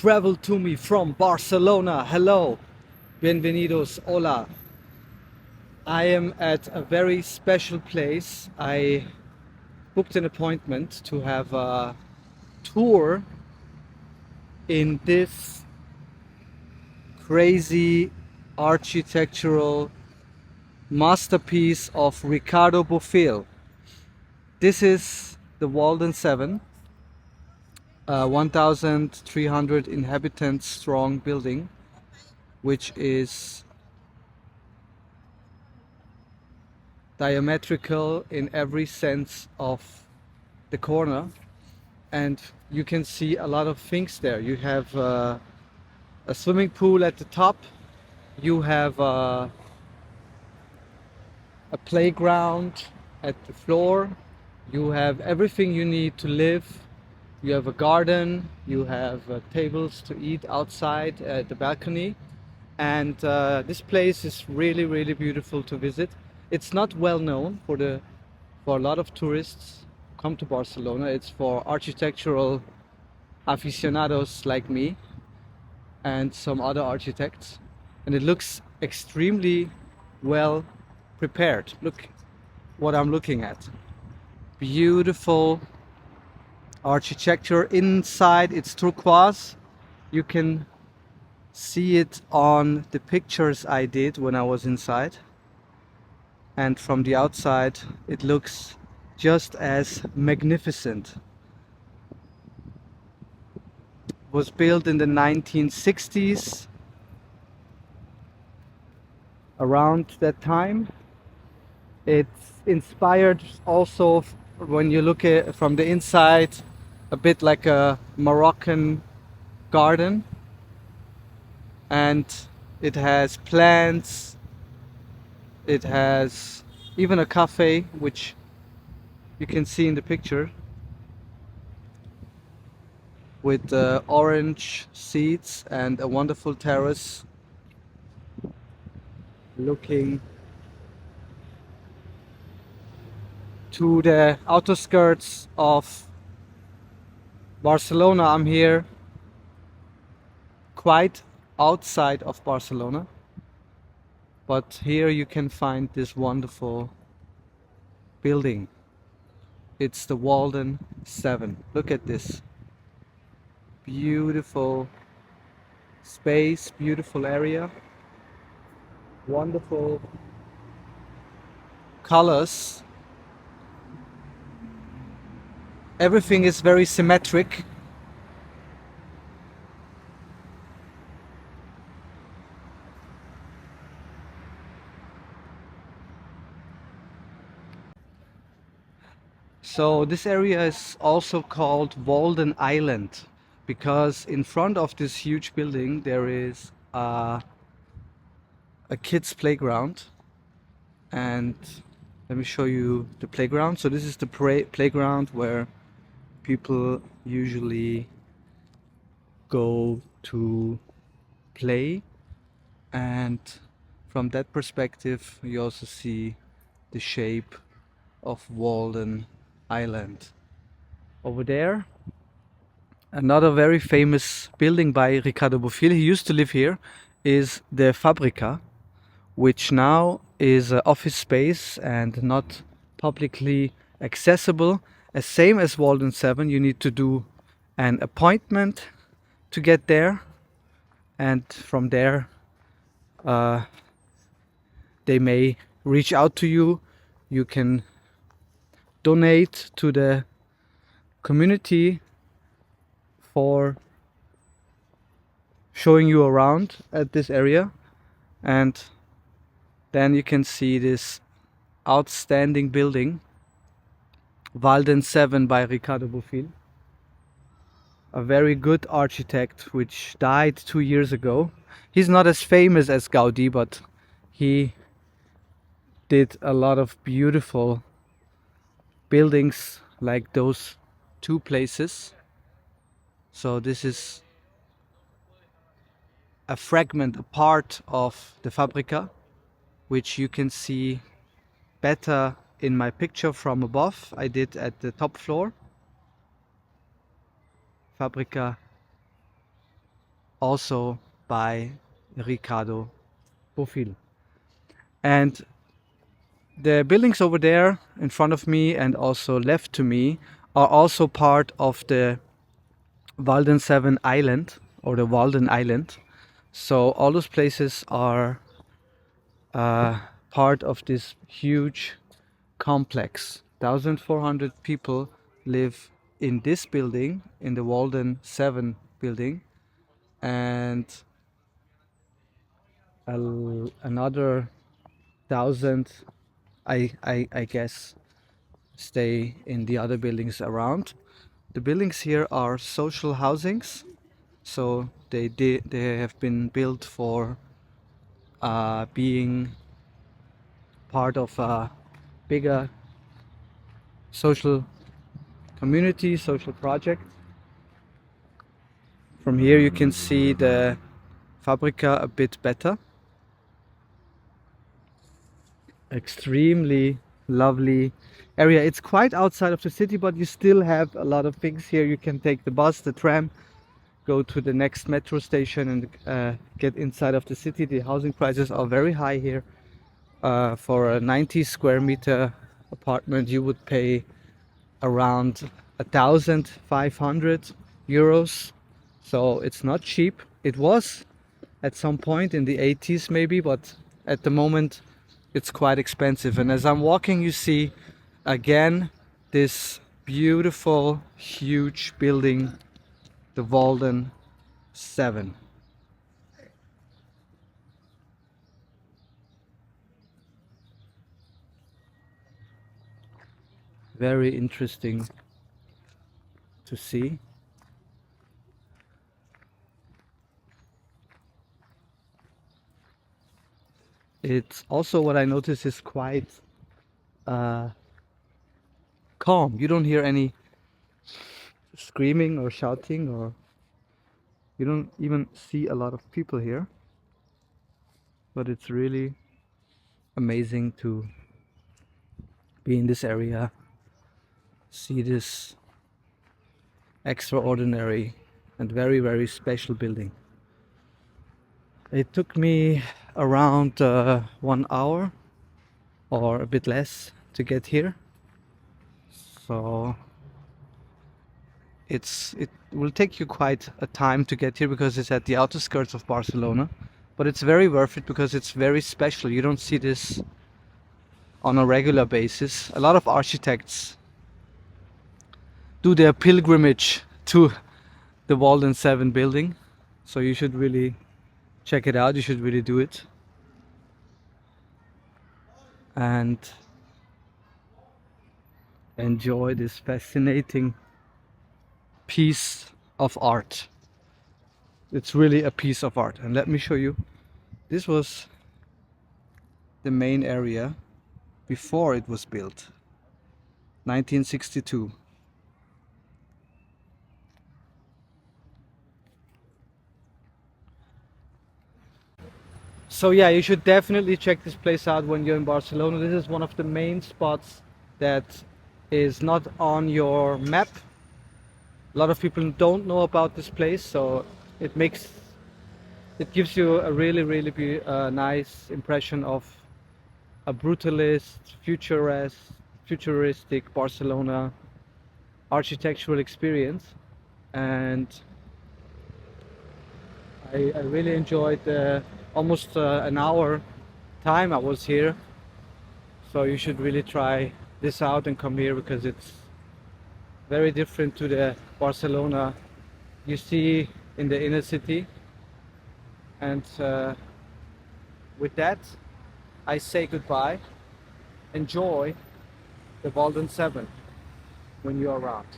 travel to me from Barcelona. Hello, bienvenidos, hola. I am at a very special place. I booked an appointment to have a tour in this crazy architectural masterpiece of Ricardo Bofill. This is the Walden 7, a 1,300 inhabitants strong building, which is diametrical in every sense of the corner, and you can see a lot of things there. You have a swimming pool at the top, you have a playground at the floor, you have everything you need to live. You have a garden, you have tables to eat outside at the balcony, and this place is really beautiful to visit. It's not well known for a lot of tourists who come to Barcelona. It's for architectural aficionados like me and some other architects, and it looks extremely well prepared. Look what I'm looking at. Beautiful architecture inside. It's turquoise. You can see it on the pictures I did when I was inside, and from the outside it looks just as magnificent. It was built in the 1960s, around that time. It's inspired also, when you look at from the inside, a bit like a Moroccan garden, and it has plants, it has even a cafe, which you can see in the picture, with orange seats and a wonderful terrace looking to the outskirts of Barcelona. I'm here quite outside of Barcelona, but here you can find this wonderful building. It's the Walden 7. Look at this. Beautiful space, beautiful area, wonderful colors. Everything is very symmetric. So this area is also called Walden Island, because in front of this huge building there is a kids playground. And let me show you the playground. So this is the playground where people usually go to play, and from that perspective you also see the shape of Walden Island. Over there, another very famous building by Ricardo Bofill, he used to live here, is the Fabrica, which now is office space and not publicly accessible. As same as Walden 7, you need to do an appointment to get there, and from there they may reach out to you. You can donate to the community for showing you around at this area, and then you can see this outstanding building, Walden 7 by Ricardo Bofill, a very good architect which died 2 years ago. He's not as famous as Gaudi, but he did a lot of beautiful buildings like those two places. So this is a fragment, a part of the Fabrica, which you can see better in my picture from above. I did at the top floor. Fabrica also by Ricardo Bofill. And the buildings over there in front of me and also left to me are also part of the Walden 7 island, or the Walden Island. So all those places are part of this huge complex. 1,400 people live in this building, in the Walden 7 building, and another 1,000, I guess, stay in the other buildings around. The buildings here are social housings, so they have been built for being part of a bigger social community, social project. From here you can see the Fabrica a bit better. Extremely lovely area. It's quite outside of the city, but you still have a lot of things here. You can take the bus, the tram, go to the next metro station and get inside of the city. The housing prices are very high here. For a 90 square meter apartment you would pay around 1,500 euros, so it's not cheap. It was at some point in the 80s maybe, but at the moment it's quite expensive. And as I'm walking, you see again this beautiful huge building, the Walden 7. Very interesting to see. It's also, what I notice, is quite uh, calm. You don't hear any screaming or shouting, or you don't even see a lot of people here. But it's really amazing to be in this area, see this extraordinary and very, very special building. It took me around 1 hour or a bit less to get here. So it will take you quite a time to get here because it's at the outskirts of Barcelona. But it's very worth it because it's very special. You don't see this on a regular basis. A lot of architects do their pilgrimage to the Walden 7 building. So you should really check it out. You should really do it. And enjoy this fascinating piece of art. It's really a piece of art. And let me show you. This was the main area before it was built. 1962. So yeah, you should definitely check this place out when you're in Barcelona. This is one of the main spots that is not on your map. A lot of people don't know about this place, so it gives you a really nice impression of a brutalist, futuristic Barcelona architectural experience. And I really enjoyed almost an hour time I was here. So you should really try this out and come here because it's very different to the Barcelona you see in the inner city. And with that, I say goodbye. Enjoy the Walden 7 when you're around.